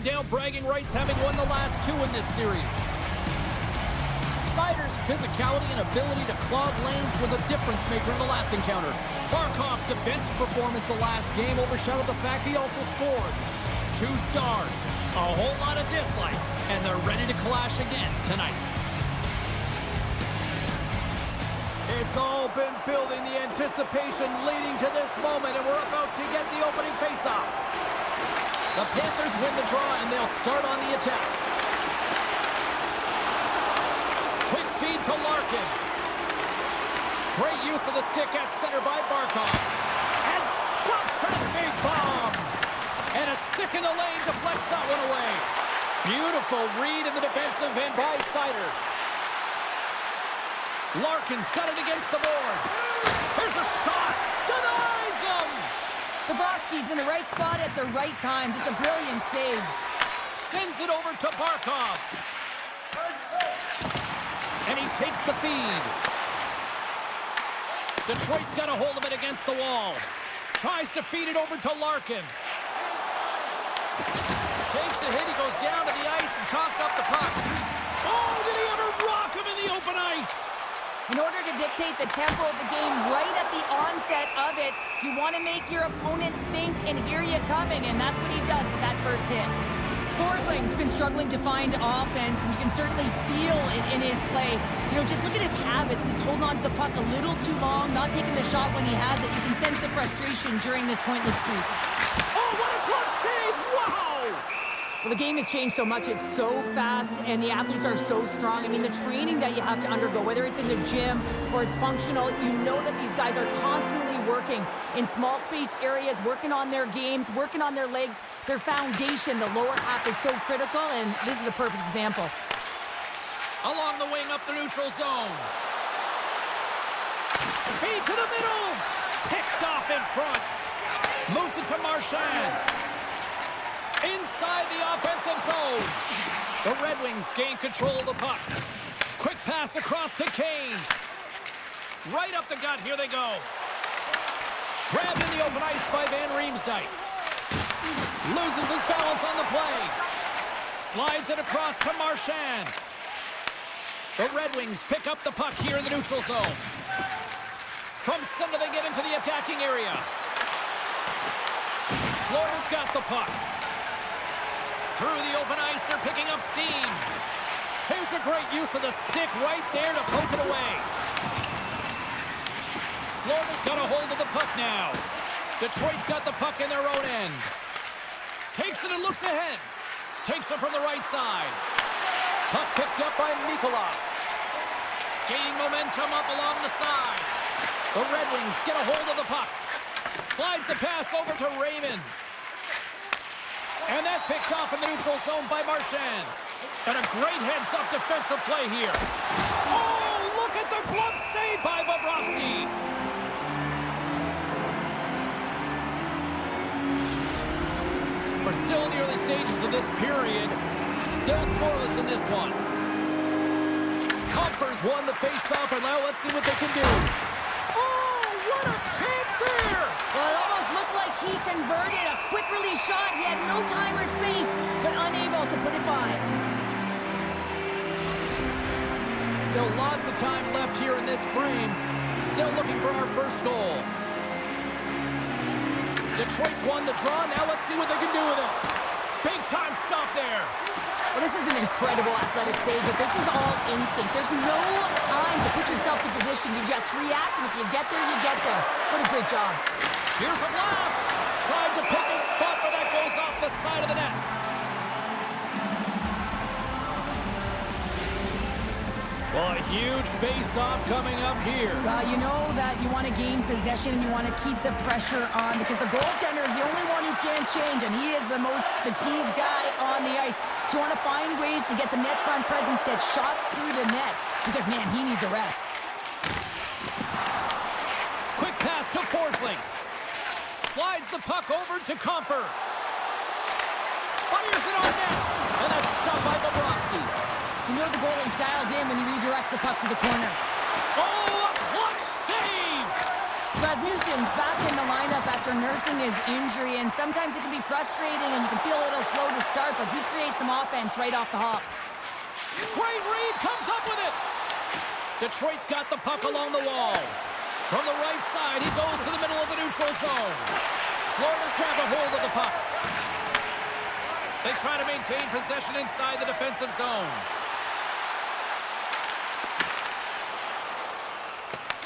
down bragging rights, having won the last two in this series. Seider's physicality and ability to clog lanes was a difference maker in the last encounter. Barkov's defensive performance the last game overshadowed the fact he also scored. 2 stars, a whole lot of dislike, and they're ready to clash again tonight. It's all been building, the anticipation leading to this moment, and we're about to get the opening faceoff. The Panthers win the draw, and they'll start on the attack. Quick feed to Larkin. Great use of the stick at center by Barkov. And stops that big bomb. And a stick in the lane deflects that one away. Beautiful read in the defensive end by Seider. Larkin's got it against the boards. Here's a shot. Denies him. Bobrovsky's in the right spot at the right time. Just a brilliant save. Sends it over to Barkov. And he takes the feed. Detroit's got a hold of it against the wall. Tries to feed it over to Larkin. Takes a hit. He goes down to the ice and coughs up the puck. Oh, did he ever rock him in the open ice? In order to dictate the tempo of the game right at the onset of it, you want to make your opponent think and hear you coming, and that's what he does with that first hit. Forsling's been struggling to find offense, and you can certainly feel it in his play. You know, just look at his habits. He's holding on to the puck a little too long, not taking the shot when he has it. You can sense the frustration during this pointless streak. Oh, what a glove save! Wow! Well, the game has changed so much. It's so fast, and the athletes are so strong. I mean, the training that you have to undergo, whether it's in the gym or it's functional, you know that these guys are constantly working in small space areas, working on their games, working on their legs. Their foundation, the lower half, is so critical, and this is a perfect example. Along the wing, up the neutral zone. Feed to the middle. Picked off in front. Moves it to Marchand. Inside the offensive zone. The Red Wings gain control of the puck. Quick pass across to Kane. Right up the gut. Here they go. Grabbed in the open ice by Van Riemsdyk. Loses his balance on the play. Slides it across to Marchand. The Red Wings pick up the puck here in the neutral zone. From center they get into the attacking area. Florida's got the puck. Through the open ice, they're picking up steam. Here's a great use of the stick right there to poke it away. Florida's got a hold of the puck now. Detroit's got the puck in their own end. Takes it and looks ahead. Takes it from the right side. Puck picked up by Mikolov. Gaining momentum up along the side. The Red Wings get a hold of the puck. Slides the pass over to Raymond. And that's picked off in the neutral zone by Marchand. And a great heads-up defensive play here. Oh, look at the glove save by Bobrovsky. We're still in the early stages of this period. Still scoreless in this one. Compher's won the face-off, and now let's see what they can do. Oh, what a chance there! Well, it almost looked like he converted a quick release shot. He had no time or space, but unable to put it by. Still lots of time left here in this frame. Still looking for our first goal. Detroit's won the draw. Now let's see what they can do with it. Big time stop there. Well, this is an incredible athletic save, but this is all instinct. There's no time to put yourself to position. You just react, and if you get there, you get there. What a great job. Here's a blast. Tried to pick a spot, but that goes off the side of the net. Well, a huge face-off coming up here. Well, you know that you want to gain possession and you want to keep the pressure on because the goaltender is the only one who can't change, and he is the most fatigued guy on the ice. So you want to find ways to get some net front presence, get shots through the net because, man, he needs a rest. Quick pass to Forsling. Slides the puck over to Compher. Fires it on net. And that's stopped by Bobrovsky. You know the goalie's dialed in when he redirects the puck to the corner. Oh, a clutch save! Rasmussen's back in the lineup at after nursing his injury, and sometimes it can be frustrating and you can feel a little slow to start, but he creates some offense right off the hop. Great read, comes up with it. Detroit's got the puck along the wall. From the right side, he goes to the middle of the neutral zone. Florida's grabbed a hold of the puck. They try to maintain possession inside the defensive zone.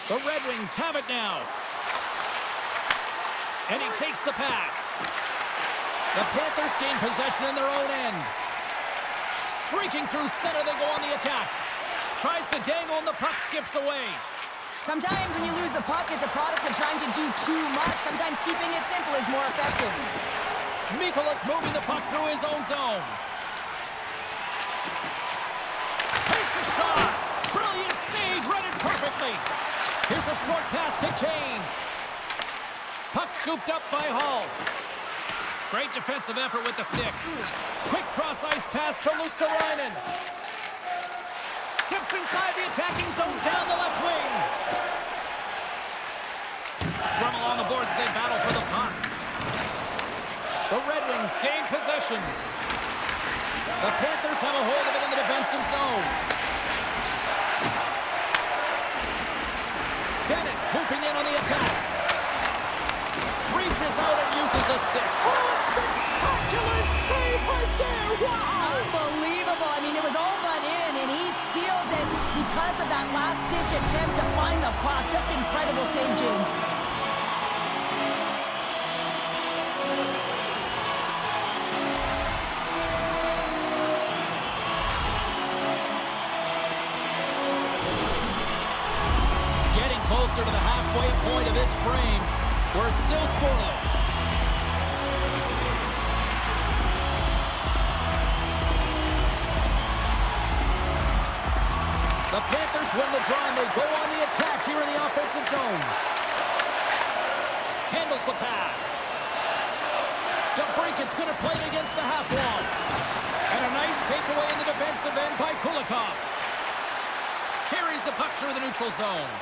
The Red Wings have it now. And he takes the pass. The Panthers gain possession in their own end. Streaking through center, they go on the attack. Tries to dangle and the puck skips away. Sometimes when you lose the puck, it's a product of trying to do too much. Sometimes keeping it simple is more effective. Mikola's moving the puck through his own zone. Takes a shot. Brilliant save, read it perfectly. Here's a short pass to Kane. Puck scooped up by Hull. Great defensive effort with the stick. Quick cross-ice pass to Luosterainen. Steps inside the attacking zone down the left wing. Scrum along the boards as they battle for the puck. The Red Wings gain possession. The Panthers have a hold of it in the defensive zone. Bennett swooping in on the attack. Reaches out and uses the stick. Oh, spectacular save right there! Wow! Unbelievable. I mean, it was all but in, and he steals it because of that last-ditch attempt to find the puck. Just incredible save, James. Getting closer to the halfway point of this frame. We're still scoreless. The Panthers win the draw and they go on the attack here in the offensive zone. Handles the pass. DeBrinket's going to play it against the half wall. And a nice takeaway in the defensive end by Kulikov. Carries the puck through the neutral zone.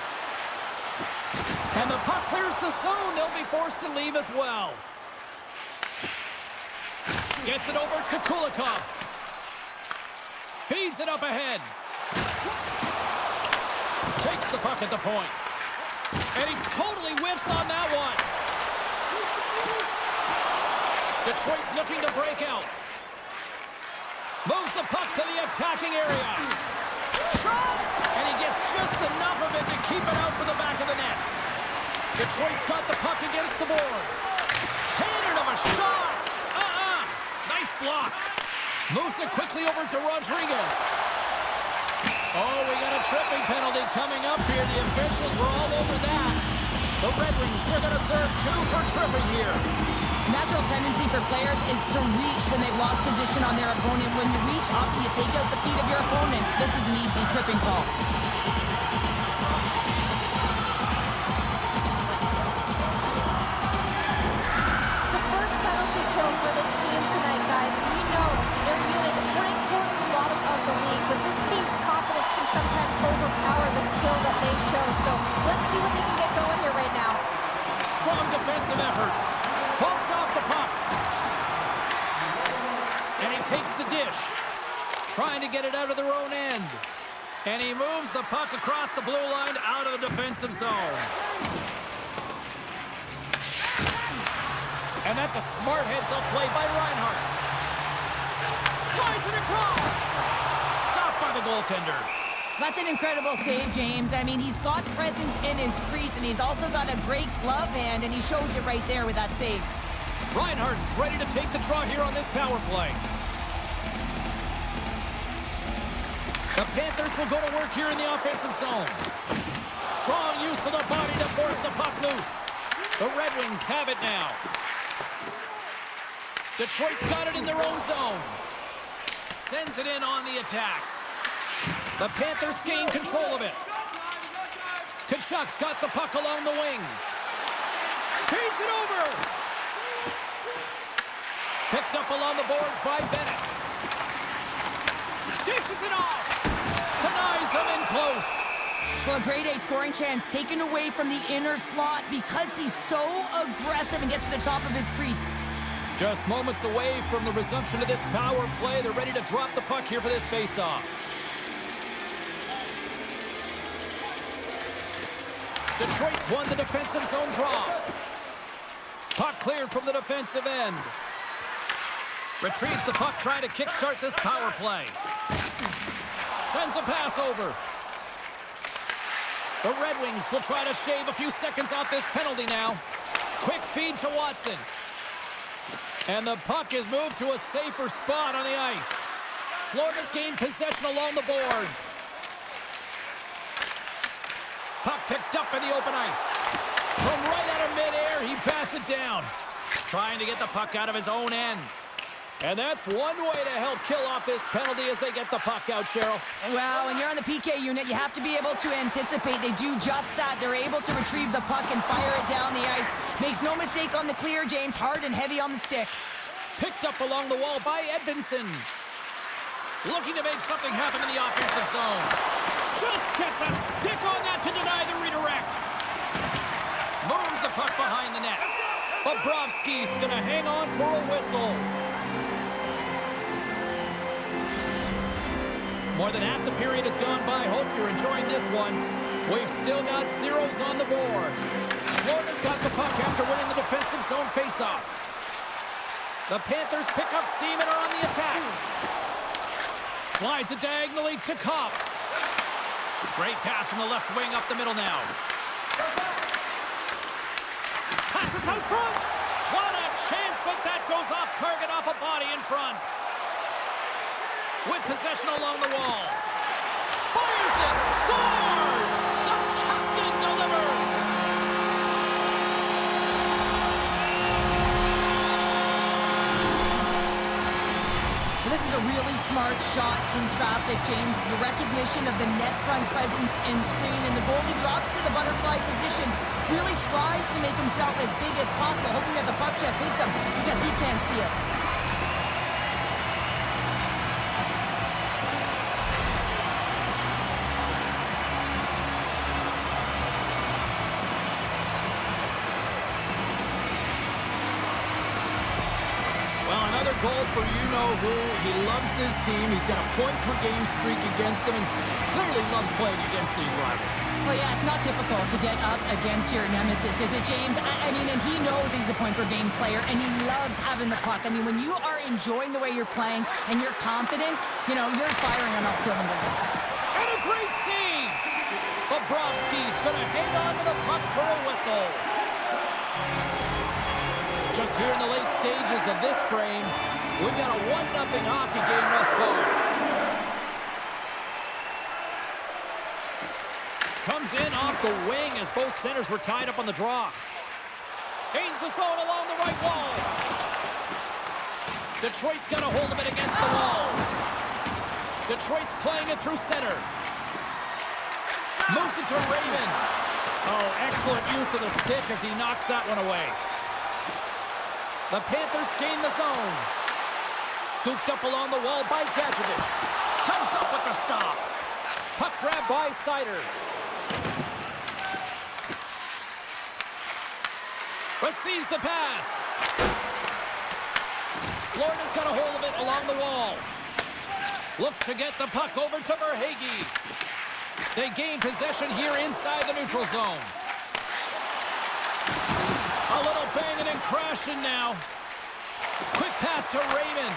And the puck clears the zone. They'll be forced to leave as well. Gets it over to Kulikov. Feeds it up ahead. Takes the puck at the point. And he totally whiffs on that one. Detroit's looking to break out. Moves the puck to the attacking area. Shot! And he gets just enough of it to keep it out for the back of the net. Detroit's got the puck against the boards. Cannon of a shot! Nice block. Moves it quickly over to Rodriguez. Oh, we got a tripping penalty coming up here. The officials were all over that. The Red Wings are going to serve 2 for tripping here. Natural tendency for players is to reach when they've lost position on their opponent. When you reach up to you take out the feet of your opponent, this is an easy tripping call. It's the first penalty kill for this team tonight, guys, and we know their unit is ranked towards the bottom of the league, but this team's confidence can sometimes overpower the skill that they show, so let's see what they can get going here right now. Strong defensive effort. Bumped off the puck. And he takes the dish. Trying to get it out of their own end. And he moves the puck across the blue line out of the defensive zone. And that's a smart heads-up play by Reinhart. Slides it across. Stopped by the goaltender. That's an incredible save, James. I mean, he's got presence in his crease, and he's also got a great glove hand, and he shows it right there with that save. Reinhart's ready to take the draw here on this power play. The Panthers will go to work here in the offensive zone. Strong use of the body to force the puck loose. The Red Wings have it now. Detroit's got it in their own zone. Sends it in on the attack. The Panthers gain control of it. Tkachuk's got the puck along the wing. Feeds it over. Picked up along the boards by Bennett. Dishes it off. Denies him in close. Well, a grade A scoring chance taken away from the inner slot because he's so aggressive and gets to the top of his crease. Just moments away from the resumption of this power play. They're ready to drop the puck here for this faceoff. Detroit's won the defensive zone draw. Puck cleared from the defensive end. Retrieves the puck, trying to kickstart this power play. Sends a pass over. The Red Wings will try to shave a few seconds off this penalty now. Quick feed to Watson. And the puck is moved to a safer spot on the ice. Florida's gained possession along the boards. Puck picked up in the open ice. From right out of midair, he bats it down. Trying to get the puck out of his own end. And that's one way to help kill off this penalty as they get the puck out, Cheryl. Well, when you're on the PK unit, you have to be able to anticipate. They do just that. They're able to retrieve the puck and fire it down the ice. Makes no mistake on the clear, James. Hard and heavy on the stick. Picked up along the wall by Edvinsson. Looking to make something happen in the offensive zone. Just gets a stick on that to deny the redirect. Moves the puck behind the net. Bobrovsky's going to hang on for a whistle. More than half the period has gone by. Hope you're enjoying this one. We've still got zeros on the board. Florida's got the puck after winning the defensive zone faceoff. The Panthers pick up steam and are on the attack. Slides it diagonally to Kopp. Great pass from the left wing up the middle now. Passes out front. What a chance, but that goes off target off a body in front. With possession along the wall. Fires it! Scores! The captain delivers! This is a really smart shot through traffic, James. The recognition of the net front presence and screen, and the goalie drops to the butterfly position. Really tries to make himself as big as possible, hoping that the puck just hits him because he can't see it. Goal for you-know-who. He loves this team. He's got a point-per-game streak against them and clearly loves playing against these rivals. Well, yeah, it's not difficult to get up against your nemesis, is it, James? I mean, and he knows he's a point-per-game player, and he loves having the puck. I mean, when you are enjoying the way you're playing and you're confident, you know, you're firing on all cylinders. And a great save! Bobrovsky's going to hang on to the puck for a whistle. Just here in the late stages of this frame, we've got a 1-0 hockey game thus far. Comes in off the wing as both centers were tied up on the draw. Gains the zone along the right wall. Detroit's got a hold of it against the wall. Detroit's playing it through center. Moves it to Raymond. Oh, excellent use of the stick as he knocks that one away. The Panthers gain the zone. Scooped up along the wall by Gadjevich. Comes up with the stop. Puck grab by Seider. Receives the pass. Florida's got a hold of it along the wall. Looks to get the puck over to Verhaeghe. They gain possession here inside the neutral zone. A little banging and crashing now. Quick pass to Raymond.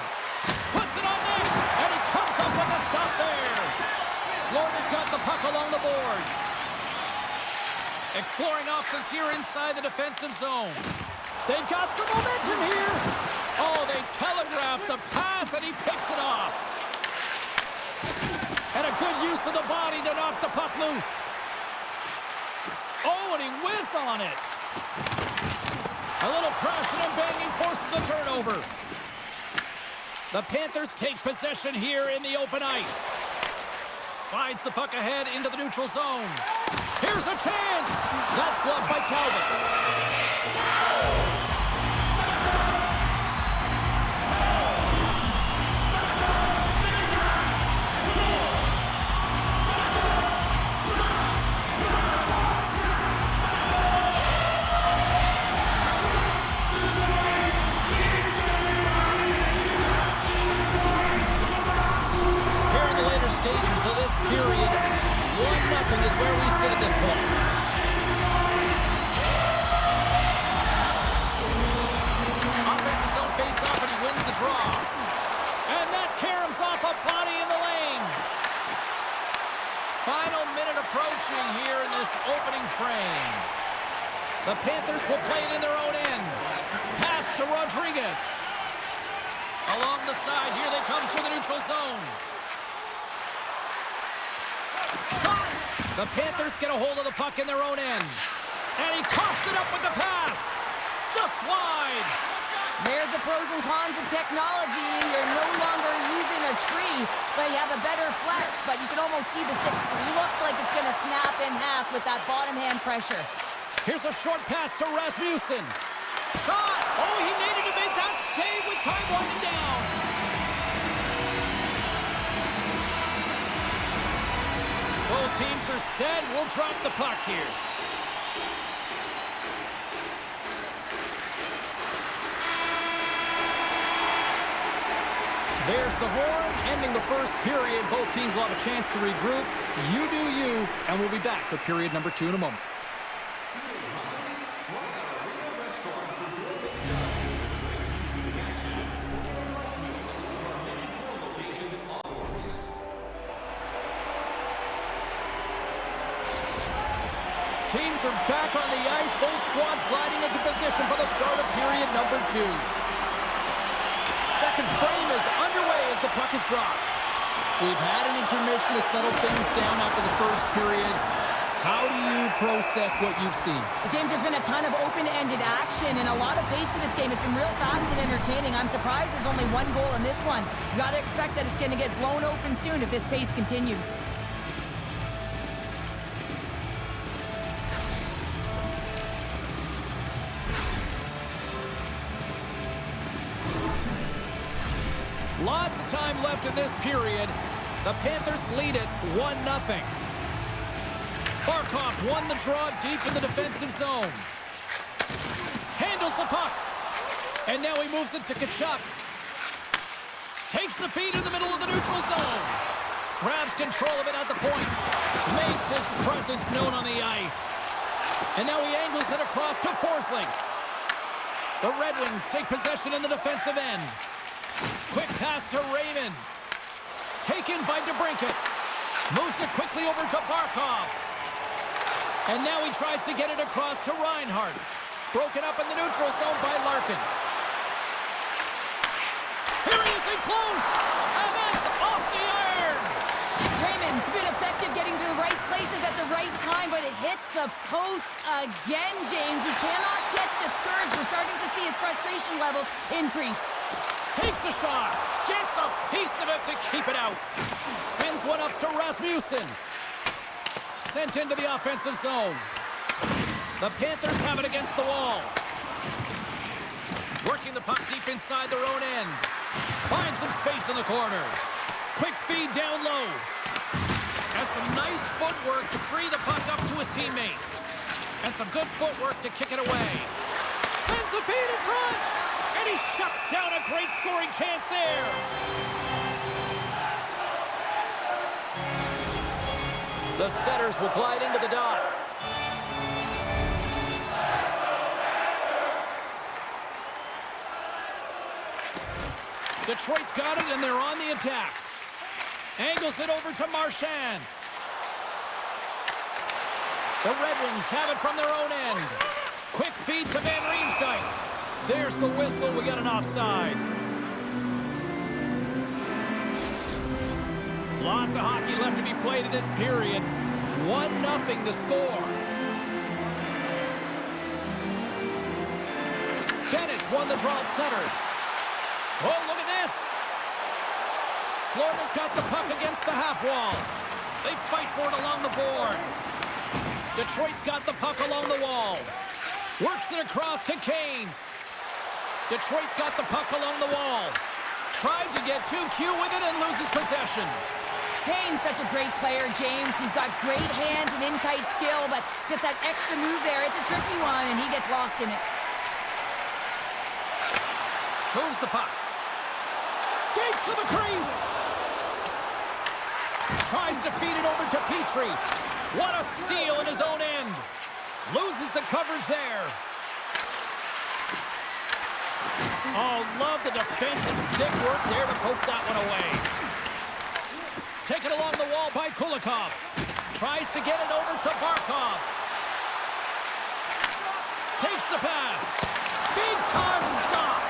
Puts it on net, and he comes up with a stop there. Florida's got the puck along the boards. Exploring options here inside the defensive zone. They've got some momentum here. Oh, they telegraphed the pass, and he picks it off. And a good use of the body to knock the puck loose. Oh, and he whiffs on it. A little crashing and banging forces the turnover. The Panthers take possession here in the open ice. Slides the puck ahead into the neutral zone. Here's a chance. That's gloved by Talbot. period. 1-0 is where we sit at this point. Offensive zone face-off, and he wins the draw. And that caroms off a body in the lane. Final minute approaching here in this opening frame. The Panthers will play it in their own end. Pass to Rodriguez. Along the side, here they come through the neutral zone. Shot! The Panthers get a hold of the puck in their own end. And he coughs it up with the pass. Just wide. There's the pros and cons of technology. You're no longer using a tree, but you have a better flex. But you can almost see the stick look like it's going to snap in half with that bottom hand pressure. Here's a short pass to Rasmussen. Shot! Oh, he needed to make that save with time winding down. Both teams are set. We'll drop the puck here. There's the horn, ending the first period. Both teams will have a chance to regroup. You do you, and we'll be back with period number 2 in a moment. Teams are back on the ice. Both squads gliding into position for the start of period number 2. Second frame is underway as the puck is dropped. We've had an intermission to settle things down after the first period. How do you process what you've seen? James, there's been a ton of open-ended action and a lot of pace to this game. It's been real fast and entertaining. I'm surprised there's only one goal in this one. You got to expect that it's going to get blown open soon if this pace continues. Lots of time left in this period. The Panthers lead it 1-0. Barkov won the draw deep in the defensive zone. Handles the puck. And now he moves it to Tkachuk. Takes the feed in the middle of the neutral zone. Grabs control of it at the point. Makes his presence known on the ice. And now he angles it across to Forsling. The Red Wings take possession in the defensive end. Quick pass to Raymond. Taken by DeBrincat. Moves it quickly over to Barkov. And now he tries to get it across to Reinhart. Broken up in the neutral zone by Larkin. Here he is in close. And that's off the iron. Raymond's been effective getting to the right places at the right time, but it hits the post again, James. He cannot get discouraged. We're starting to see his frustration levels increase. Takes a shot. Gets a piece of it to keep it out. Sends one up to Rasmussen. Sent into the offensive zone. The Panthers have it against the wall. Working the puck deep inside their own end. Finds some space in the corner. Quick feed down low. Has some nice footwork to free the puck up to his teammate. And some good footwork to kick it away. Sends the feed in front. And he shuts down a great scoring chance there. The setters will glide into the dot. Detroit's got it, and they're on the attack. Angles it over to Marchand. The Red Wings have it from their own end. Quick feed to Van Riemsdyk. There's the whistle. We got an offside. Lots of hockey left to be played in this period. 1-0 to score. Bennett's won the draw at center. Oh, look at this. Florida's got the puck against the half wall. They fight for it along the boards. Detroit's got the puck along the wall. Works it across to Kane. Detroit's got the puck along the wall. Tried to get too cute with it and loses possession. Kane's such a great player, James. He's got great hands and in-tight skill, but just that extra move there, it's a tricky one, and he gets lost in it. Moves the puck. Skates to the crease. Tries to feed it over to Petrie. What a steal in his own end. Loses the coverage there. Oh, love the defensive stick work there to poke that one away. Taken along the wall by Kulikov. Tries to get it over to Barkov. Takes the pass. Big time stop.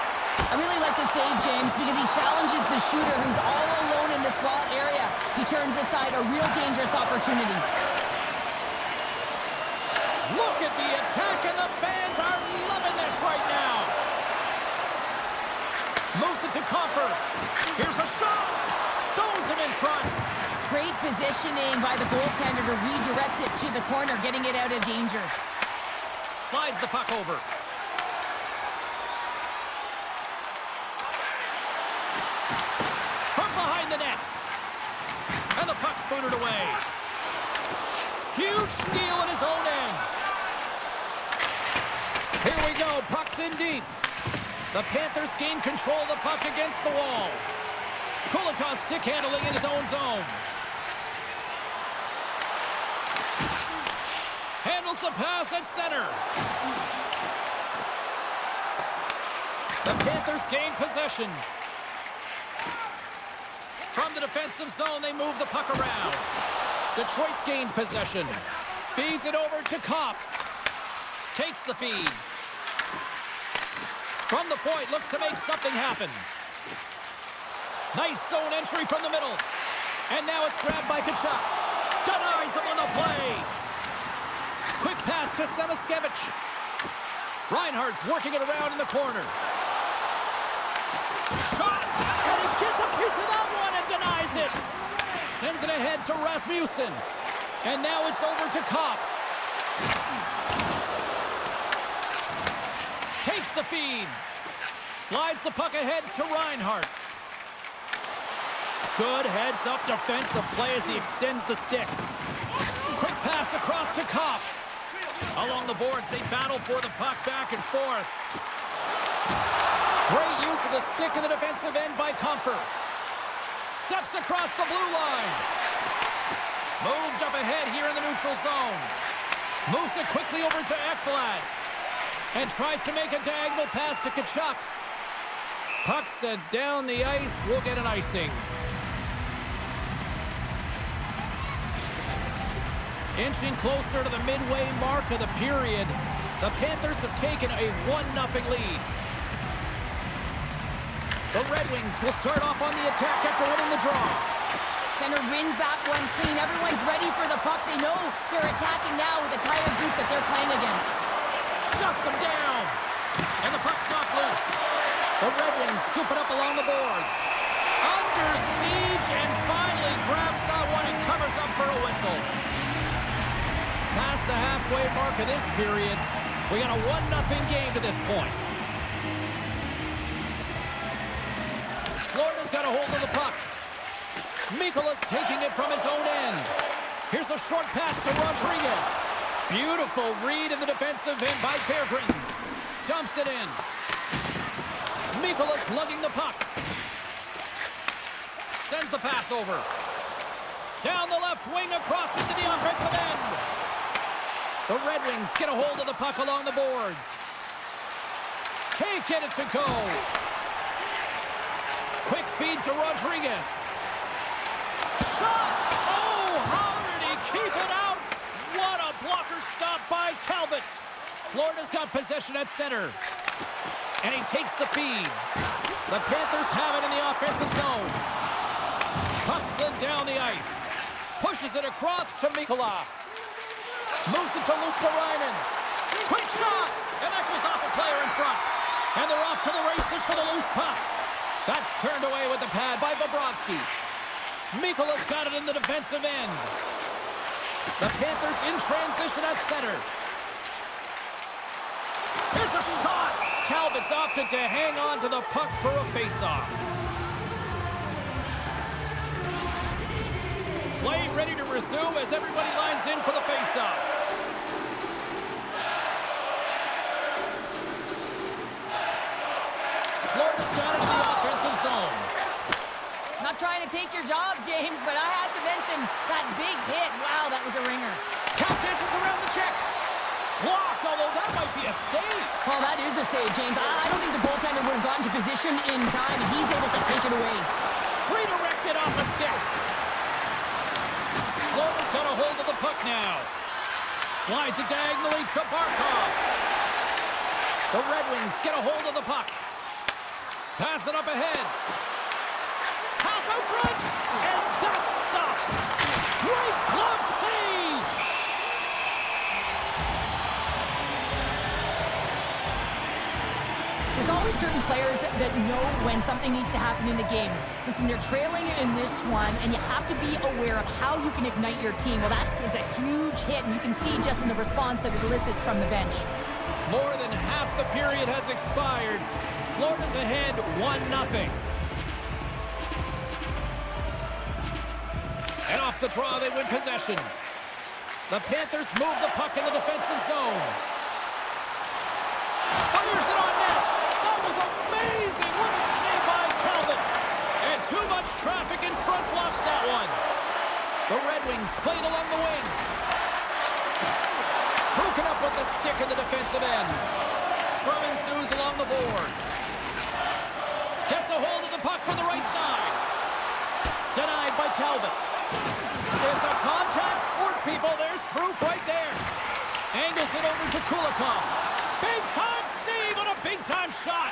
I really like the save, James, because he challenges the shooter who's all alone in the slot area. He turns aside a real dangerous opportunity. Look at the attack, and the fans are loving this right now. Moves it to Comfort. Here's a shot. Stones him in front. Great positioning by the goaltender to redirect it to the corner, getting it out of danger. Slides the puck over. From behind the net. And the puck's booted away. Huge steal in his own end. Here we go. Puck's in deep. The Panthers gain control of the puck against the wall. Kulikov stick handling in his own zone. Handles the pass at center. The Panthers gain possession. From the defensive zone, they move the puck around. Detroit's gained possession. Feeds it over to Kopp. Takes the feed. From the point, looks to make something happen. Nice zone entry from the middle. And now it's grabbed by Tkachuk. Denies him on the play. Quick pass to Samaskevich. Reinhardt's working it around in the corner. Shot! And he gets a piece of that one and denies it. Sends it ahead to Rasmussen. And now it's over to Kopp. Takes the feed. Slides the puck ahead to Reinhardt. Good heads-up defensive play as he extends the stick. Quick pass across to Kopp. Along the boards, they battle for the puck back and forth. Great use of the stick in the defensive end by Comfort. Steps across the blue line. Moved up ahead here in the neutral zone. Moves it quickly over to Ekblad. And tries to make a diagonal pass to Tkachuk. Puck sent down the ice. We'll get an icing. Inching closer to the midway mark of the period, the Panthers have taken a 1-0 lead. The Red Wings will start off on the attack after winning the draw. Center wins that one clean. Everyone's ready for the puck. They know they're attacking now with the entire group that they're playing against. Shuts him down. And the puck's knocked loose. The Red Wings scoop it up along the boards. Under siege and finally grabs that one and covers up for a whistle. Past the halfway mark of this period, we got a 1-0 game to this point. Florida's got a hold of the puck. Mikola's taking it from his own end. Here's a short pass to Rodriguez. Beautiful read in the defensive end by Berggren. Dumps it in. Mikola's lugging the puck. Sends the pass over. Down the left wing across into the offensive end. The Red Wings get a hold of the puck along the boards. Can't get it to go. Quick feed to Rodriguez. Shot! Oh, how did he keep it out? What a blocker stop by Talbot. Florida's got possession at center. And he takes the feed. The Panthers have it in the offensive zone. Puck slid down the ice. Pushes it across to Mikkola. Moves it to Luosterainen. Quick shot! And that goes off a player in front. And they're off to the races for the loose puck. That's turned away with the pad by Bobrovsky. Mikkola's got it in the defensive end. The Panthers in transition at center. Here's a shot! Talbot's opted to hang on to the puck for a face-off. Play ready to resume as everybody lines in for the face-off. Florida's got it in the offensive zone. Not trying trying to take your job, James, but I had to mention that big hit. Wow, that was a ringer. Tap dances around the check. Blocked, although that might be a save. Well, that is a save, James. I don't think the goaltender would have gotten to position in time, and he's able to take it away. Redirected off the stick. Florida's got a hold of the puck now. Slides it diagonally to Barkov. The Red Wings get a hold of the puck. Pass it up ahead. Pass out front, and that's stopped. Great glove save. There's always certain players that know when something needs to happen in the game. Listen, they're trailing in this one, and you have to be aware of how you can ignite your team. Well, that is a huge hit, and you can see just in the response that it elicits from the bench. More than half the period has expired. Florida's ahead 1-0. And off the draw, they win possession. The Panthers move the puck in the defensive zone. Fires it on net. That was amazing. What a save by Talbot. And too much traffic in front blocks that one. The Red Wings played along the wing. Broken up with the stick in the defensive end. Scrum ensues along the boards. Gets a hold of the puck from the right side. Denied by Talbot. It's a contact sport, people. There's proof right there. Angles it over to Kulikov. Big-time save on a big-time shot.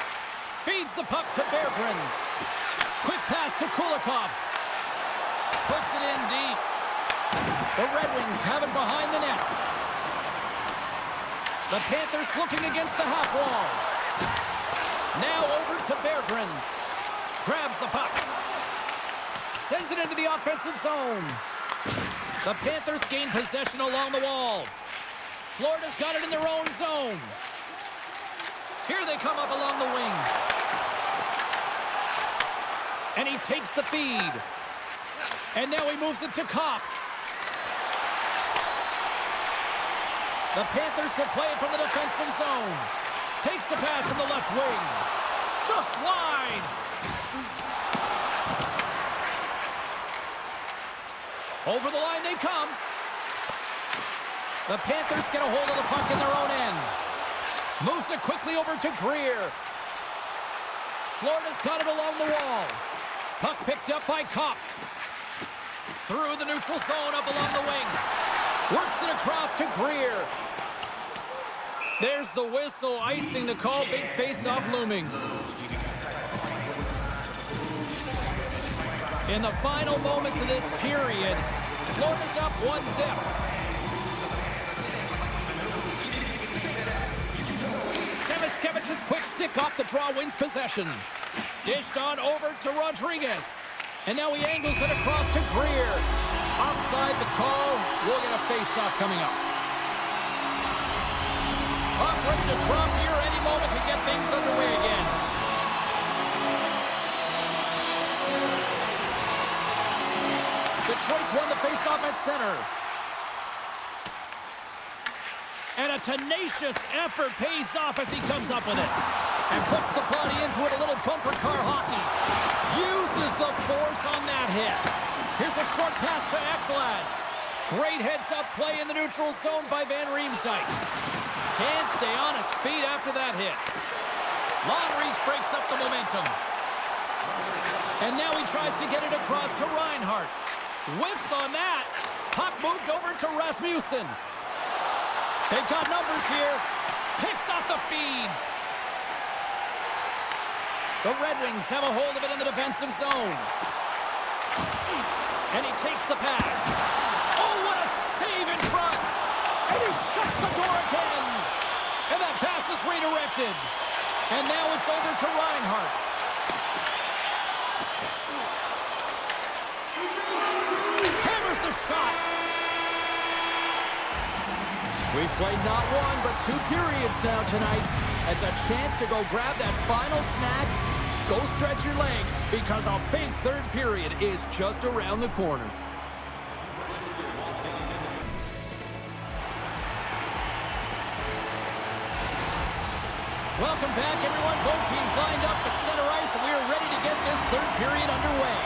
Feeds the puck to Berggren. Quick pass to Kulikov. Puts it in deep. The Red Wings have it behind the net. The Panthers looking against the half wall. Now over to Berggren. Grabs the puck. Sends it into the offensive zone. The Panthers gain possession along the wall. Florida's got it in their own zone. Here they come up along the wing. And he takes the feed. And now he moves it to Kopp. The Panthers will play it from the defensive zone. Takes the pass from the left wing. Just wide. Over the line they come. The Panthers get a hold of the puck in their own end. Moves it quickly over to Greer. Florida's got it along the wall. Puck picked up by Kopp. Through the neutral zone up along the wing. Works it across to Greer. There's the whistle, icing the call. Big face-off looming. In the final moments of this period, Florida's up 1-0. Semiskevich's quick stick off the draw wins possession. Dished on over to Rodriguez. And now he angles it across to Greer. Offside the call. We'll get a face-off coming up. Puck ready to drop here any moment to get things underway again. Detroit's won the face-off at center. And a tenacious effort pays off as he comes up with it. And puts the body into it, a little bumper car hockey. Uses the force on that hit. Here's a short pass to Ekblad. Great heads-up play in the neutral zone by Van Riemsdyk. Can't stay on his feet after that hit. Long reach breaks up the momentum. And now he tries to get it across to Reinhart. Whiffs on that. Puck moved over to Rasmussen. They've got numbers here. Picks off the feed. The Red Wings have a hold of it in the defensive zone. And he takes the pass. Oh, what a save in front. And he shuts the door again. And that pass is redirected. And now it's over to Reinhart. Hammers the shot. We've played not one, but 2 periods now tonight. It's a chance to go grab that final snack. Go stretch your legs, because a big third period is just around the corner. Welcome back, everyone. Both teams lined up at center ice, and we are ready to get this third period underway.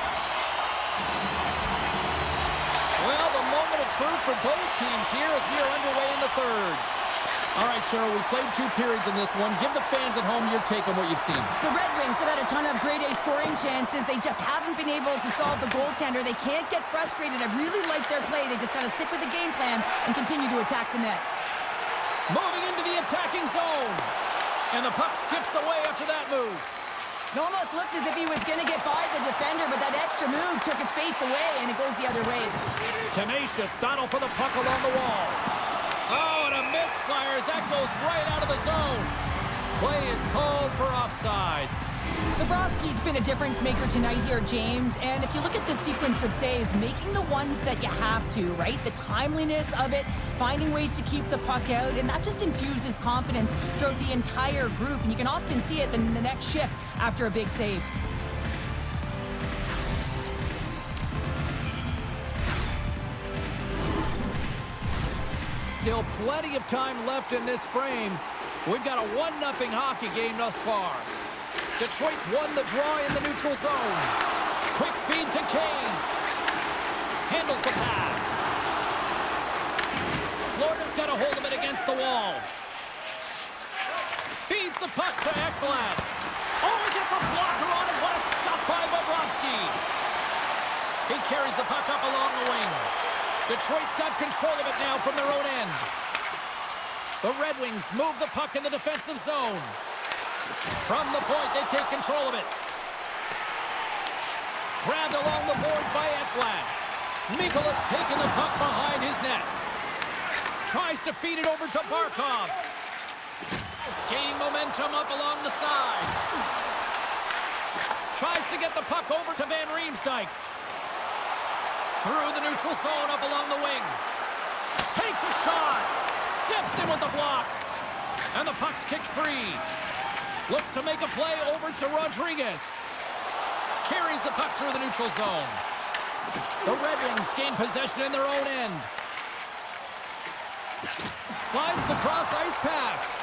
truth for both teams here as we are underway in the third. All right, Cheryl, we played 2 periods in this one. Give the fans at home your take on what you've seen. The Red Wings have had a ton of grade A scoring chances. They just haven't been able to solve the goaltender. They can't get frustrated. I really like their play. They just got to stick with the game plan and continue to attack the net. Moving into the attacking zone. And the puck skips away after that move. It almost looked as if he was going to get by the defender, but that extra move took his space away, and it goes the other way. Tenacious battle for the puck along the wall. Oh, and a misfire as that goes right out of the zone. Play is called for offside. Bobrovsky's been a difference maker tonight here, James. And if you look at the sequence of saves, making the ones that you have to, right? The timeliness of it, finding ways to keep the puck out, and that just infuses confidence throughout the entire group. And you can often see it in the next shift after a big save. Still plenty of time left in this frame. We've got a 1-0 hockey game thus far. Detroit's won the draw in the neutral zone. Quick feed to Kane. Handles the pass. Florida's got a hold of it against the wall. Feeds the puck to Ekblad. Oh, he gets a blocker on it. What a stop by Bobrovsky. He carries the puck up along the wing. Detroit's got control of it now from their own end. The Red Wings move the puck in the defensive zone. From the point, they take control of it. Grabbed along the boards by Ekblad. Mikola's taking the puck behind his net. Tries to feed it over to Barkov. Gaining momentum up along the side. Tries to get the puck over to Van Riemsdyk. Through the neutral zone, up along the wing. Takes a shot. Steps in with the block. And the puck's kicked free. Looks to make a play over to Rodriguez. Carries the puck through the neutral zone. The Red Wings gain possession in their own end. Slides the cross-ice pass.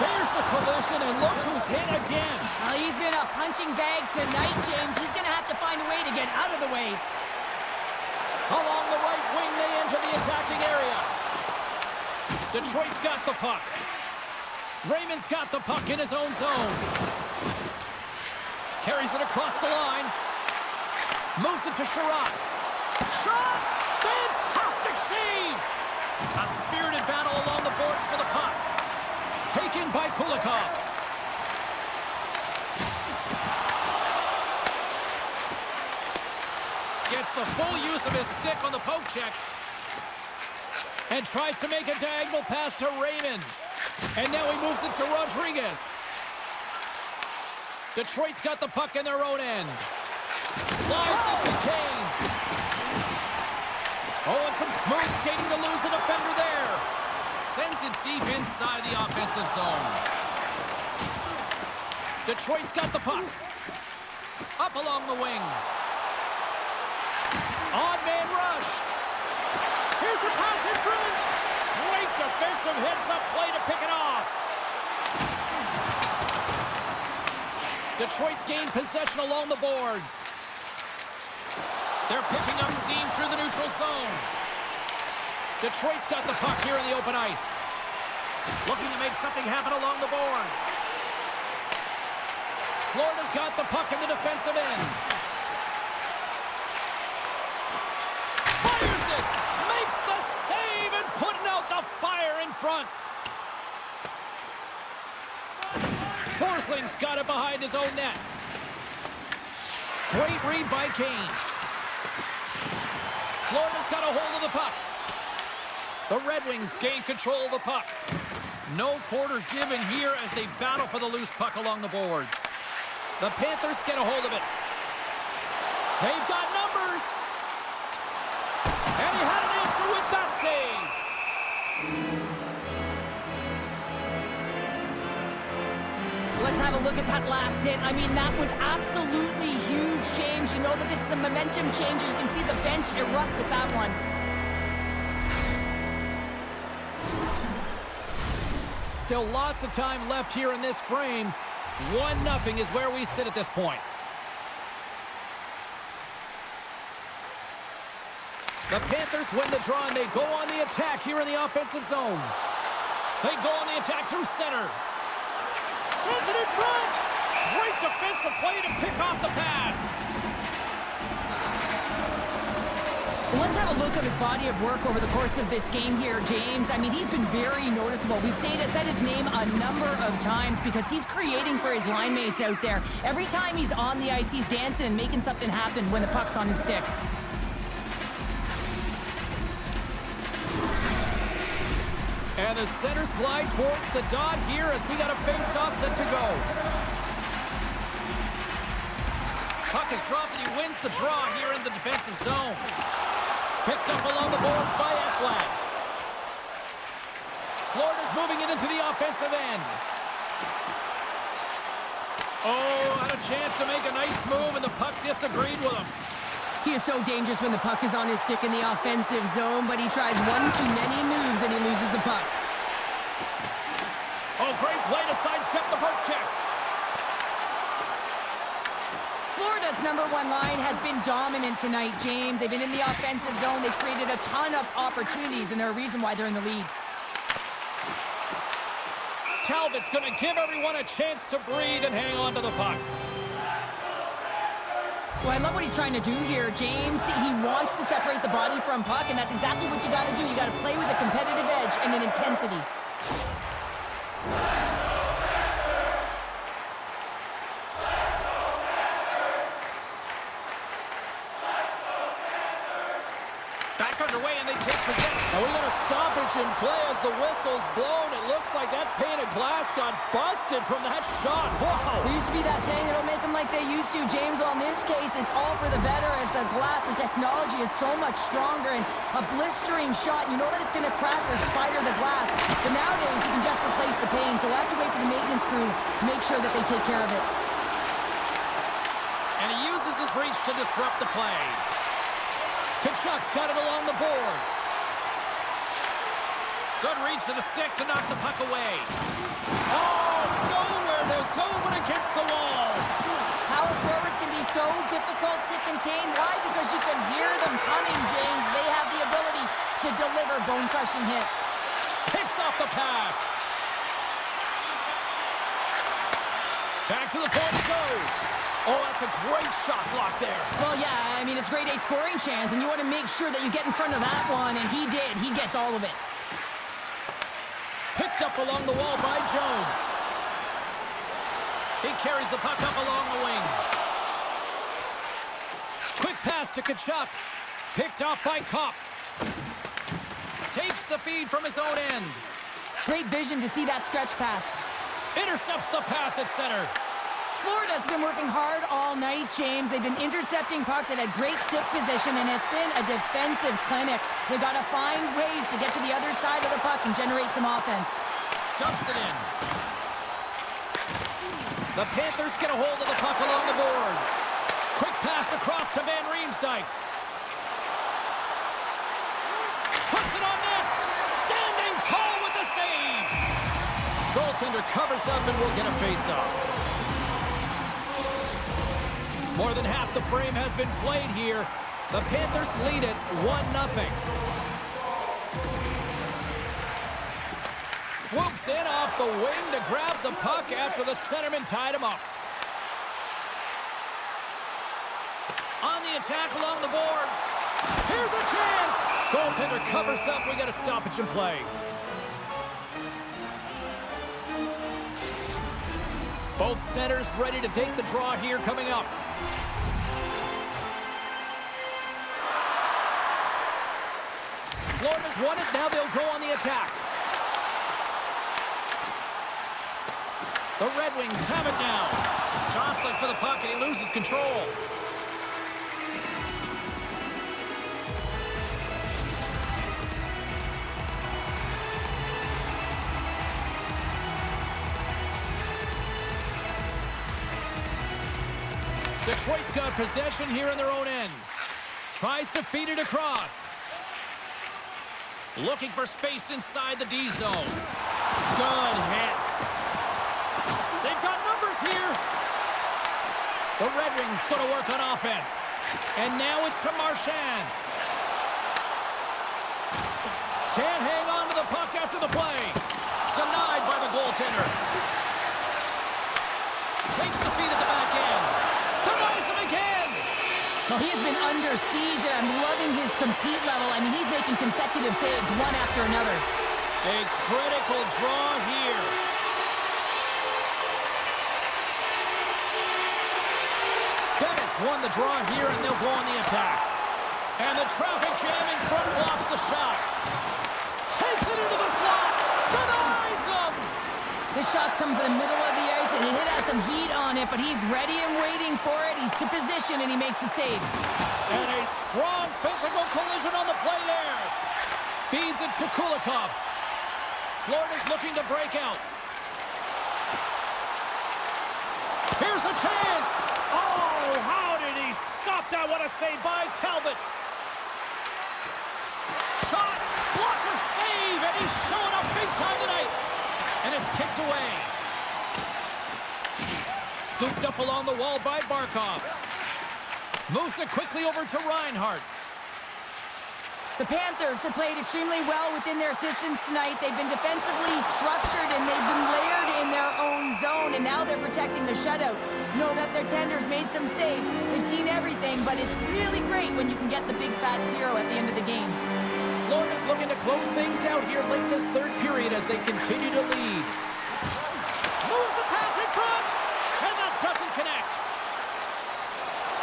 There's the collision, and look who's hit again. Well, he's been a punching bag tonight, James. He's going to have to find a way to get out of the way. Along the right wing, they enter the attacking area. Detroit's got the puck. Raymond's got the puck in his own zone. Carries it across the line. Moves it to Sherratt. Shot! Fantastic save! A spirited battle along the boards for the puck. Taken by Kulikov. Gets the full use of his stick on the poke check. And tries to make a diagonal pass to Raymond. And now he moves it to Rodriguez. Detroit's got the puck in their own end. Slides it to Kane. Oh, and some smooth skating to lose a defender there. Sends it deep inside the offensive zone. Detroit's got the puck. Up along the wing. Odd man rush. Here's a pass in front. Great defensive heads-up play to pick it off. Detroit's gained possession along the boards. They're picking up steam through the neutral zone. Detroit's got the puck here in the open ice. Looking to make something happen along the boards. Florida's got the puck in the defensive end. Fires it! Makes the save and putting out the fire in front. Forsling's got it behind his own net. Great read by Kane. Florida's got a hold of the puck. The Red Wings gain control of the puck. No quarter given here as they battle for the loose puck along the boards. The Panthers get a hold of it. They've got numbers. And he had an answer with that save. Let's have a look at that last hit. I mean, that was absolutely huge, James. You know that this is a momentum changer. You can see the bench erupt with that one. Still lots of time left here in this frame. 1-0 is where we sit at this point. The Panthers win the draw, and they go on the attack here in the offensive zone. They go on the attack through center. Sends it in front. Great defensive play to pick off the pass. Let's have a look at his body of work over the course of this game here, James. I mean, he's been very noticeable. We've said his name a number of times because he's creating for his line mates out there. Every time he's on the ice, he's dancing and making something happen when the puck's on his stick. And the centers glide towards the dot here as we got a face-off set to go. Puck is dropped and he wins the draw here in the defensive zone. Picked up along the boards by Ekblad. Florida's moving it into the offensive end. Oh, had a chance to make a nice move, and the puck disagreed with him. He is so dangerous when the puck is on his stick in the offensive zone, but he tries one too many moves and he loses the puck. Oh, great play to sidestep the poke check. Florida's #1 line has been dominant tonight, James. They've been in the offensive zone. They've created a ton of opportunities, and they're a reason why they're in the lead. Talbot's going to give everyone a chance to breathe and hang on to the puck. Well, I love what he's trying to do here, James. He wants to separate the body from puck, and that's exactly what you got to do. You got to play with a competitive edge and an intensity. Back underway, and they take possession. Now we got a stoppage in play as the whistle's blown. It looks like that pane of glass got busted from that shot. Wow! There used to be that saying, they don't make them like they used to, James. Well, in this case, it's all for the better as the glass, the technology is so much stronger, and a blistering shot, you know that it's going to crack or spider the glass. But nowadays, you can just replace the pane, so we'll have to wait for the maintenance crew to make sure that they take care of it. And he uses his reach to disrupt the play. Kachuk's got it along the boards. Good reach to the stick to knock the puck away. Oh, nowhere. They'll go when it hits the wall. Power forwards can be so difficult to contain. Why? Because you can hear them coming, James. They have the ability to deliver bone-crushing hits. Picks off the pass. Back to the point it goes. Oh, that's a great shot block there. Well, yeah, I mean, it's grade A scoring chance, and you want to make sure that you get in front of that one, and he did. He gets all of it. Picked up along the wall by Jones. He carries the puck up along the wing. Quick pass to Kachuk. Picked off by Kopp. Takes the feed from his own end. Great vision to see that stretch pass. Intercepts the pass at center. Florida's been working hard all night, James. They've been intercepting pucks. They've had great stick position, and it's been a defensive clinic. They've got to find ways to get to the other side of the puck and generate some offense. Dumps it in. The Panthers get a hold of the puck along the boards. Quick pass across to Van Riemsdyk. Puts it on net. Standing tall with the save. Goaltender covers up and will get a face-off. More than half the frame has been played here. The Panthers lead it 1-0. Swoops in off the wing to grab the puck after the centerman tied him up. On the attack along the boards. Here's a chance. Goaltender covers up. We got a stoppage in play. Both centers ready to take the draw here coming up. Florida's won it. Now they'll go on the attack. The Red Wings have it now. Jostling for the puck, and he loses control. Detroit's got possession here in their own end. Tries to feed it across. Looking for space inside the D zone. Good hit. They've got numbers here. The Red Wings going to work on offense. And now it's to Marchand. Can't hang on to the puck after the play. Denied by the goaltender. Takes the feed at the back end. Denies him again. Well, he has been under siege, and I'm loving his compete level. I mean, he's making consecutive saves one after another. A critical draw here. Bennett's won the draw here, and they'll go on the attack. And the traffic jam in front blocks the shot. Takes it into the slot. Denies him. This shot's come from the middle of the ice, and he has some heat on it, but he's ready and waiting for it. He's to position, and he makes the save. And a strong physical collision on the play there. Feeds it to Kulikov. Florida's looking to break out. Here's a chance. Oh, how did he stop that? What a save by Talbot. Shot, blocker save, and he's showing up big time tonight. And it's kicked away. Scooped up along the wall by Barkov. Moves it quickly over to Reinhart. The Panthers have played extremely well within their systems tonight. They've been defensively structured, and they've been layered in their own zone, and now they're protecting the shutout. Know that their tenders made some saves. They've seen everything, but it's really great when you can get the big fat zero at the end of the game. Florida's looking to close things out here late in this third period as they continue to lead. Moves the pass in front, and that doesn't connect.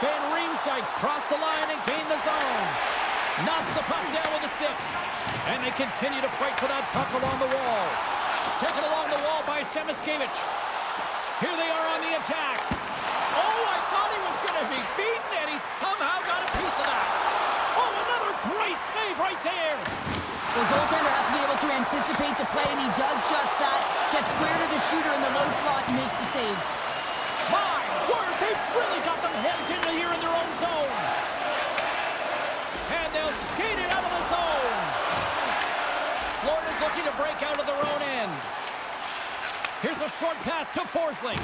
Van Riemsdyk's crossed the line and gained the zone. Knocks the puck down with a stick. And they continue to fight for that puck along the wall. Taken along the wall by Semiskevich. Here they are on the attack. Oh, I thought he was going to be beaten, and he somehow got a piece of that. Oh, another great save right there. The goaltender has to be able to anticipate the play, and he does just that. Gets square to the shooter in the low slot and makes the save. My word, they've really got them hemmed into here in their own zone. And they'll skate it out of the zone. Florida's looking to break out of their own end. Here's a short pass to Forsling.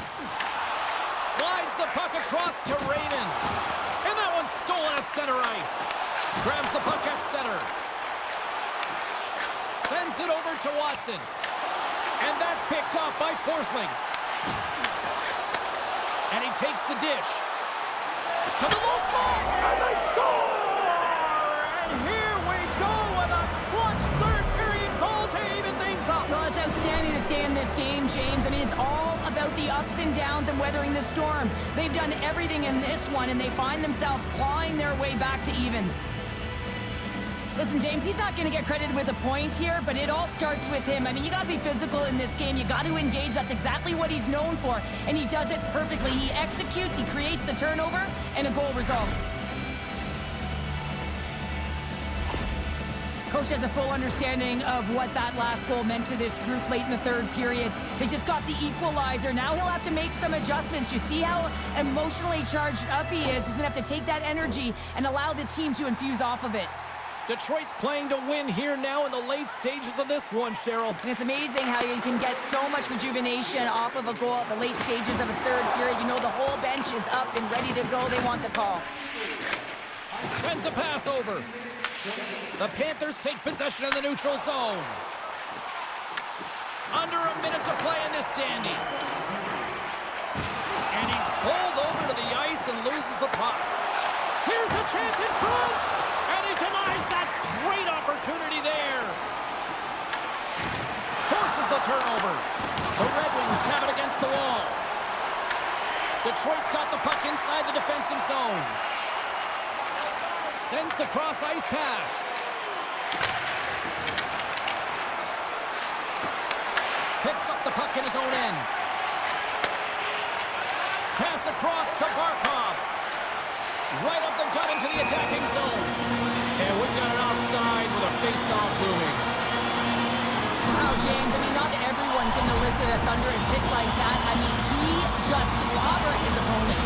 Slides the puck across to Raymond. And that one's stolen at center ice. Grabs the puck at center. Sends it over to Watson. And that's picked up by Forsling. And he takes the dish. To the low slot. And they score! And here we go with a clutch third period goal to even things up. Well, it's outstanding to stay in this game, James. I mean, it's all about the ups and downs and weathering the storm. They've done everything in this one, and they find themselves clawing their way back to evens. Listen, James, he's not going to get credited with a point here, but it all starts with him. I mean, you got to be physical in this game. You got to engage. That's exactly what he's known for, and he does it perfectly. He executes, he creates the turnover, and a goal results. Coach has a full understanding of what that last goal meant to this group late in the third period. They just got the equalizer. Now he'll have to make some adjustments. You see how emotionally charged up he is. He's going to have to take that energy and allow the team to infuse off of it. Detroit's playing to win here now in the late stages of this one, Cheryl. And it's amazing how you can get so much rejuvenation off of a goal at the late stages of a third period. You know the whole bench is up and ready to go. They want the call. Sends a pass over. The Panthers take possession of the neutral zone. Under a minute to play in this dandy. And he's pulled over to the ice and loses the puck. Here's a chance in front. And he denies that great opportunity there. Forces the turnover. The Red Wings have it against the wall. Detroit's got the puck inside the defensive zone. Sends the cross-ice pass. Picks up the puck in his own end. Pass across to Barkov. Right up the gut into the attacking zone. And we've got an offside with a face-off looming. Wow, James, I mean, not everyone can elicit a thunderous hit like that. I mean, he just clobbered his opponent.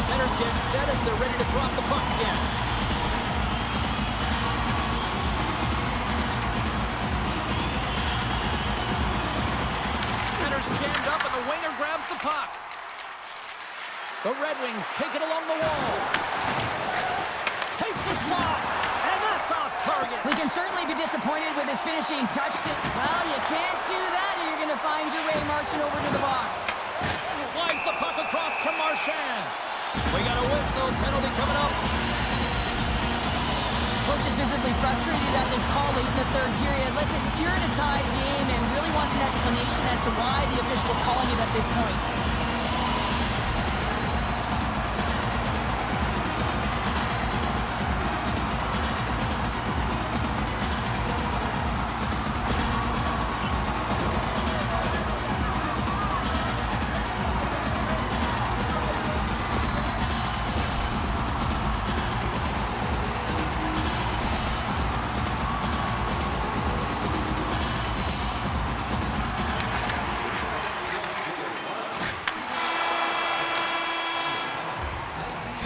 Centers get set as they're ready to drop the puck again. Centers jammed up and the winger grabs the puck. The Red Wings take it along the wall. Takes the shot, and that's off target. We can certainly be disappointed with his finishing touch. Well, you can't do that, or you're going to find your way marching over to the box. Slides the puck across to Marchand. We got a whistle, penalty coming up. Coach is visibly frustrated at this call late in the third period. Listen, you're in a tied game and really wants an explanation as to why the official is calling it at this point.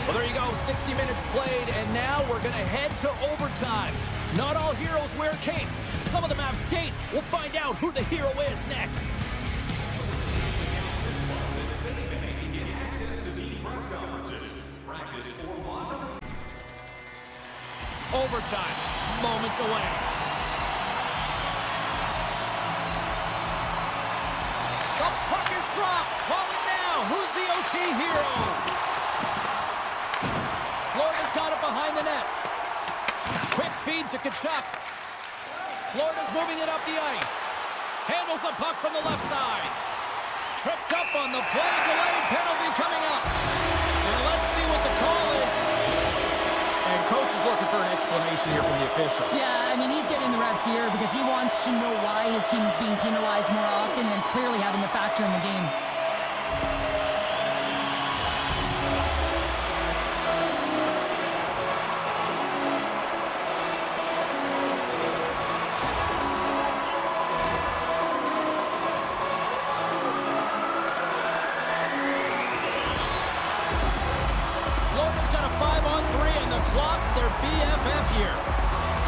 Well, there you go, 60 minutes played, and now we're going to head to overtime. Not all heroes wear capes. Some of them have skates. We'll find out who the hero is next. Overtime, moments away. The puck is dropped. Call it now. Who's the OT hero? Florida's got it behind the net. Quick feed to Tkachuk. Florida's moving it up the ice. Handles the puck from the left side. Tripped up on the play. Delayed penalty coming up. And let's see what the call is. And coach is looking for an explanation here from the official. Yeah, I mean, he's getting the refs here because he wants to know why his team is being penalized more often, and it's clearly having the factor in the game. Clocks their BFF here.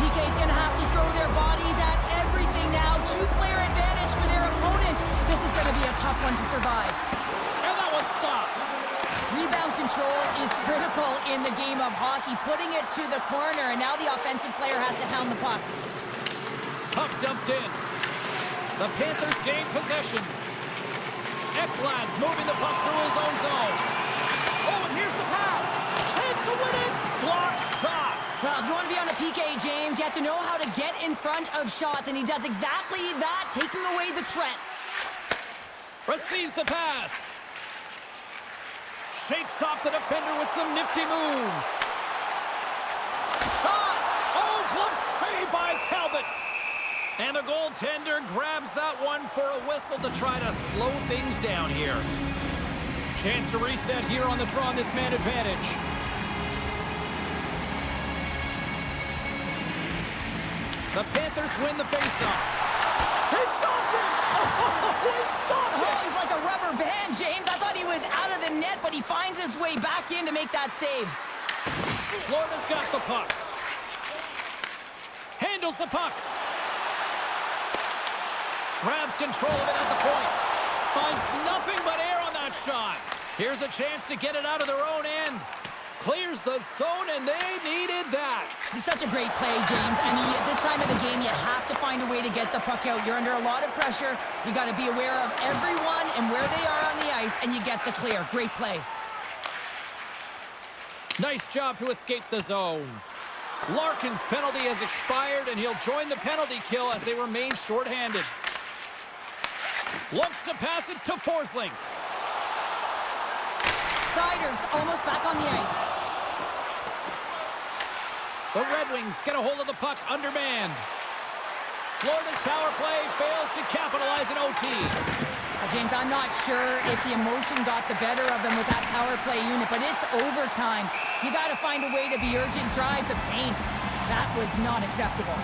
PK's going to have to throw their bodies at everything now. Two-player advantage for their opponent. This is going to be a tough one to survive. And that one's stopped. Rebound control is critical in the game of hockey. Putting it to the corner, and now the offensive player has to hound the puck. Puck dumped in. The Panthers gain possession. Ekblad's moving the puck through his own zone. Oh, and here's the pass. Chance to win it. Block shot. Well, if you want to be on a PK, James, you have to know how to get in front of shots, and he does exactly that, taking away the threat. Receives the pass. Shakes off the defender with some nifty moves. Shot. Oh, glove saved by Talbot. And the goaltender grabs that one for a whistle to try to slow things down here. Chance to reset here on the draw on this man advantage. The Panthers win the faceoff. He stopped it! Oh, he stopped it! Oh, he's like a rubber band, James. I thought he was out of the net, but he finds his way back in to make that save. Florida's got the puck. Handles the puck. Grabs control of it at the point. Finds nothing but air on that shot. Here's a chance to get it out of their own end. Clears the zone, and they needed that. It's such a great play, James. I mean, at this time of the game, you have to find a way to get the puck out. You're under a lot of pressure. You got to be aware of everyone and where they are on the ice, and you get the clear. Great play. Nice job to escape the zone. Larkin's penalty has expired, and he'll join the penalty kill as they remain shorthanded. Looks to pass it to Forsling. Siders almost back on the ice. The Red Wings get a hold of the puck undermanned. Florida's power play fails to capitalize in OT. James, I'm not sure if the emotion got the better of them with that power play unit, but it's overtime. You got to find a way to be urgent, drive the paint. That was not acceptable.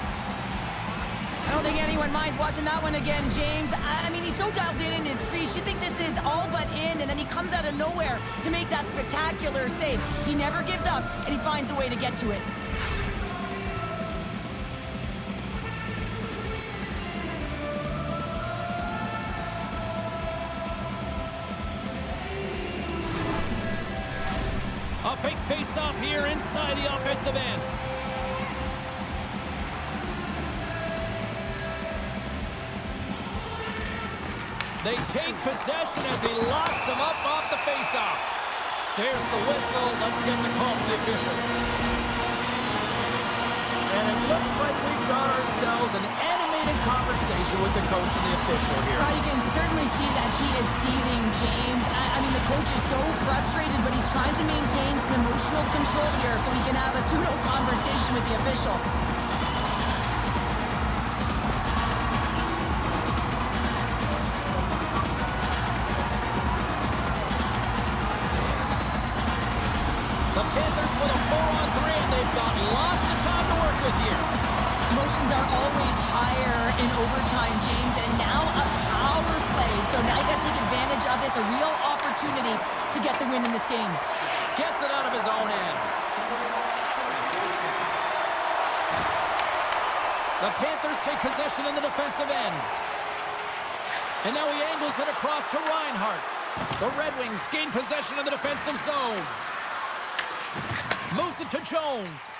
I don't think anyone minds watching that one again, James. I mean, he's so dialed in his crease. You think this is all but in, and then he comes out of nowhere to make that spectacular save. He never gives up, and he finds a way to get to it. A big face-off here inside the offensive end. They take possession as he locks him up off the face-off. There's the whistle. Let's get the call from the officials. And it looks like we've got ourselves an animated conversation with the coach and the official here. You can certainly see that heat is seething, James. I mean, the coach is so frustrated, but he's trying to maintain some emotional control here so he can have a pseudo-conversation with the official. The Panthers with a 4-on-3, and they've got lots of time to work with here. Emotions are always higher in overtime, James, and now a power play. So now you got to take advantage of this, a real opportunity to get the win in this game. Gets it out of his own end. The Panthers take possession in the defensive end. And now he angles it across to Reinhart. The Red Wings gain possession of the defensive zone. Moves it to Jones.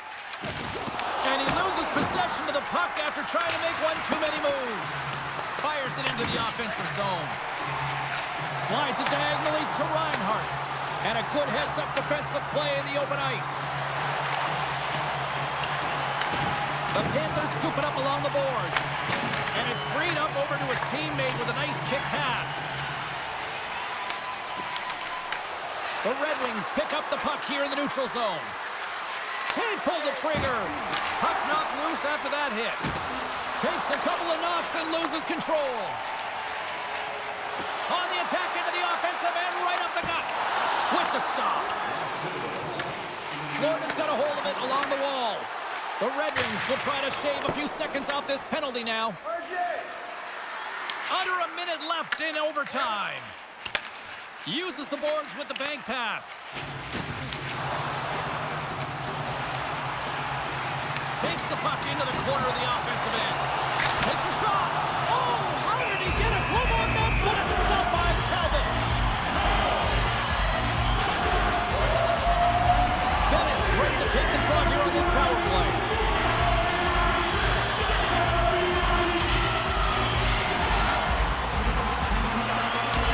And he loses possession of the puck after trying to make one too many moves. Fires it into the offensive zone. Slides it diagonally to Reinhart. And a good heads-up defensive play in the open ice. The Panthers scoop it up along the boards. And it's freed up over to his teammate with a nice kick pass. The Red Wings pick up the puck here in the neutral zone. Can't pull the trigger. Puck knocked loose after that hit. Takes a couple of knocks and loses control. On the attack into the offensive end, right up the gut. With the stop. Florida's got a hold of it along the wall. The Red Wings will try to shave a few seconds off this penalty now. Under a minute left in overtime. Uses the boards with the bank pass. Takes the puck into the corner of the offensive end. Takes a shot. Oh, how did he get a glove on that? What a stop by Talbot. Bennett's ready to take the draw here on this power play.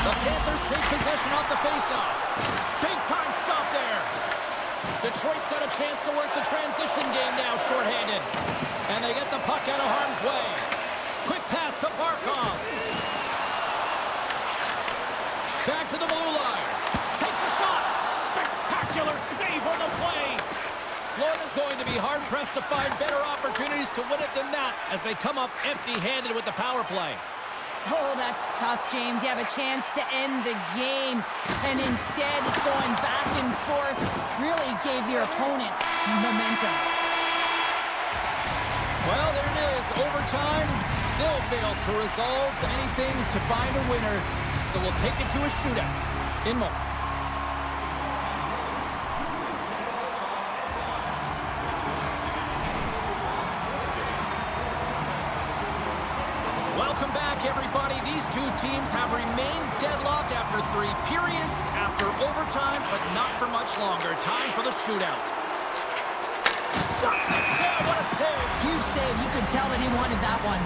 The Panthers take possession off the faceoff. Big time stop there. Detroit's got a chance to work the transition game now shorthanded. And they get the puck out of harm's way. Quick pass to Barkov. Back to the blue line. Takes a shot. Spectacular save on the play. Florida's going to be hard-pressed to find better opportunities to win it than that as they come up empty-handed with the power play. Oh, that's tough, James. You have a chance to end the game, and instead it's going back and forth. Really gave your opponent momentum. Well, there it is. Overtime still fails to resolve anything to find a winner, so we'll take it to a shootout in moments. Welcome back, everybody. These two teams have remained deadlocked after 3 periods, after overtime, but not for much longer. Time for the shootout. Shuts it down. What a save. Huge save. You could tell that he wanted that one.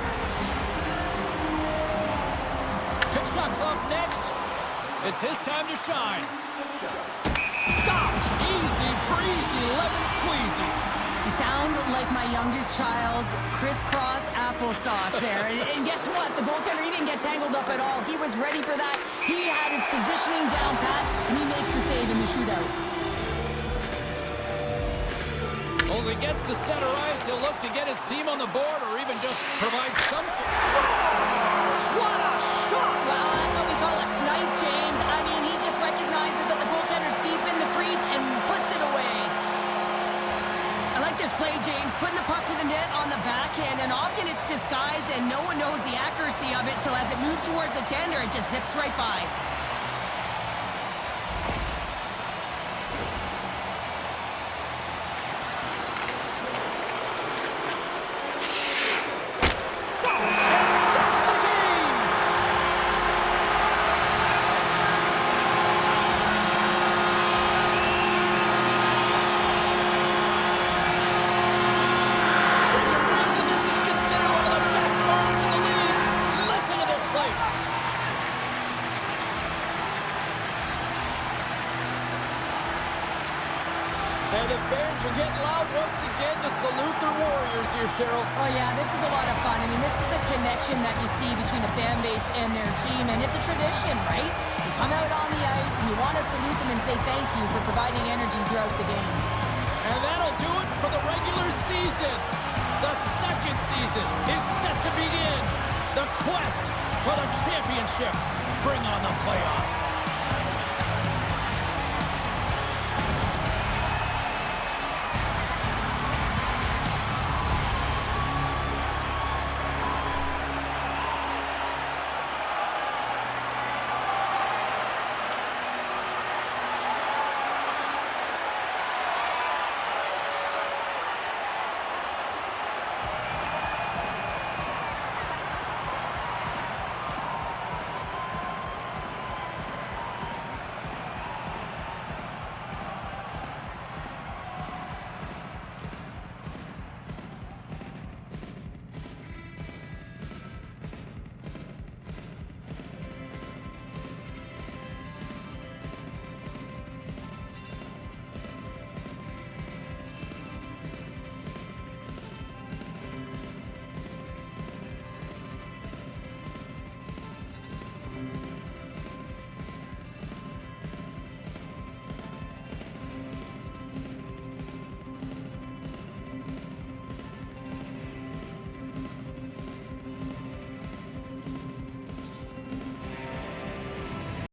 Kachuk's up next. It's his time to shine. Stopped. Easy breezy, lemon squeezy. You sound like my youngest child, crisscross applesauce there. And guess what? The goaltender, he didn't get tangled up at all. He was ready for that. He had his positioning down pat, and he makes the save in the shootout. Well, as he gets to center ice, he'll look to get his team on the board or even just provide some scores. What a shot! Well, that's what we call a snipe, James. I mean, he just recognizes that the goaltender's deep in the crease and puts it away. I like this play, James, putting the puck to the net on the backhand, and often it's disguised and no one knows the accuracy of it, so as it moves towards the tender, it just zips right by. And the fans are getting loud once again to salute their Warriors here, Cheryl. Oh, yeah, this is a lot of fun. I mean, this is the connection that you see between a fan base and their team, and it's a tradition, right? You come out on the ice, and you want to salute them and say thank you for providing energy throughout the game. And that'll do it for the regular season. The second season is set to begin. The quest for the championship. Bring on the playoffs.